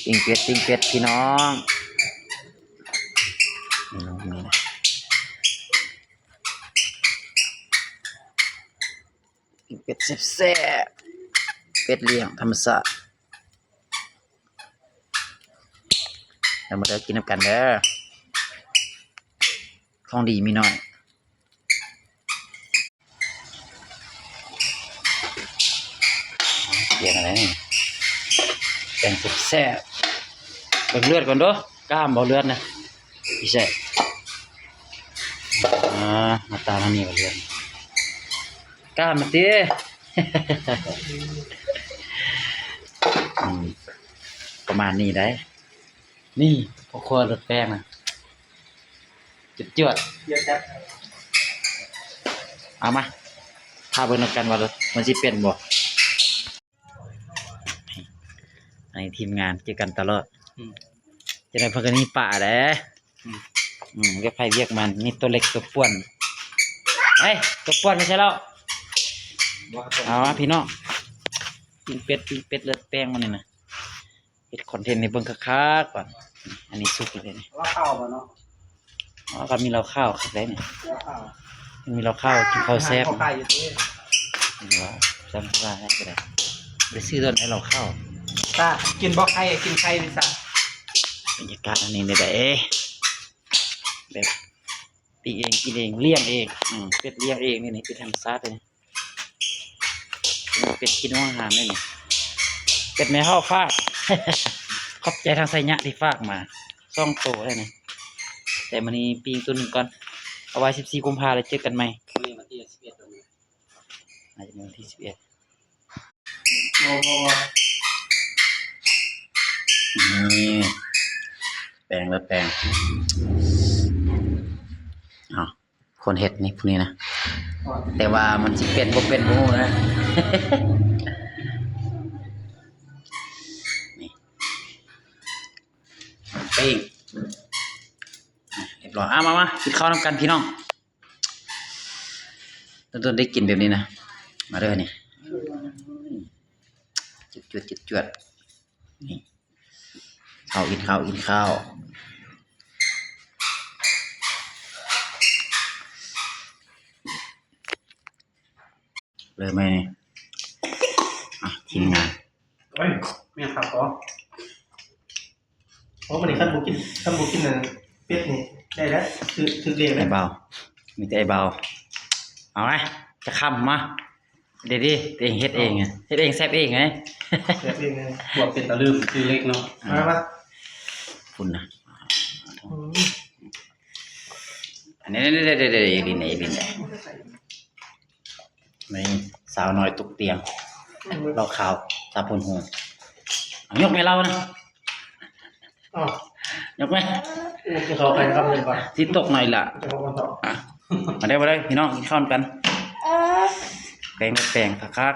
ปิ้งเป็ดพี่น้องนี่น้องนี่นะปิ้งเป็ดแซ่บเป็ดเลี้ยงธรรมชาติเรามาเด้อกินน้ำกันเด้อของดีมีน้อยเกี่ยงอะไรนี่แกงแซ่บเบิ่งเลือดก่อนเด้อกล้ามบ่เลือดนะพี่แซ่มาตาทางนี้บ่เลือดกล้ามมาติ ประมาณนี้ได้นี่พอครัวรสแป้งนะจวดเอามาถ้าเบิ่งกันว่ามันสิเป็นบ่อันนี้ทีมงานเจอกันตลอดจะได้พักกันนี่ป่าแหละก็ไผเรียกมันนี่ตัวเล็กตัวป้วนเอ้ยตัวป้วนไม่ใช่แล้วเอาวะพี่น้องปิ้งเป็ดเลือดแป้งมันนี่นะเป็ดคอนเทนต์ในเบิ่งคักๆก่อนอันนี้สุกเลยนี่เราข้าวป่ะเนาะอ๋อก็มีเราข้าวครับได้เนี่ยมีเราข้าวกินข้าวแซ่บนี่ว่าจำว่าให้ก็ได้ไปซื้อต้นให้เราข้าวตากินบ่ไข่กินไข่ดิสะบรรยากาศอันนี้เนี่ยได้แบบปีเองกินเองเลี้ยงเองเป็ดเลี้ยงเองนี่เป็ดธรรมชาติเลยเป็ดกินอาหารนี่นี่เป็ดแม่ห่อฟากขอบใจทางไสยะที่ฝากมาซ่องโตได้นี่แต่มันนี้ปีตัวหนึ่งก่อนเอาไว้14 กุมภาพันธ์แล้วเจอกันใหม่วันที่11อาจจะวันที่11นี่แปลงแล้วแปลงคนเห็ดนี่พวกนี้นะแต่ว่ามันสิเป็นบ่เป็นบ่นะนี่ปิ้งเรียบร้อยมากินข้าวนำกันพี่น้องต้นได้กินแบบนี้นะมาเด้อนี่จวดนี่ข้าวกินข้าวเลยไหมทีมงานเฮ้ยไม่ครับก็เพราะวันนี้ขั้นบุกินนะเป็ดนี่ได้แล้วคือเรียกไอ้เบามีแต่ไอ้เบาเอาไงจะคำมาเดี๋ยวดิตัวเองเฮ็ดเองเฮ็ดเองแซ่บเองไงแซ่บเองเลยบวกเป็นตะลืมคือเล็กเนาะมาคุณนะอันนี้เดี๋ยวบินไม่สาวน้อยตกเตียงเราข่าวตาพนหัวยกไม่เล่านะยกไหมเขาใครทำเลยก่อนที่ตกหน่อยล่ะมาได้พี่น้องกินข้าวกันแปลงคัก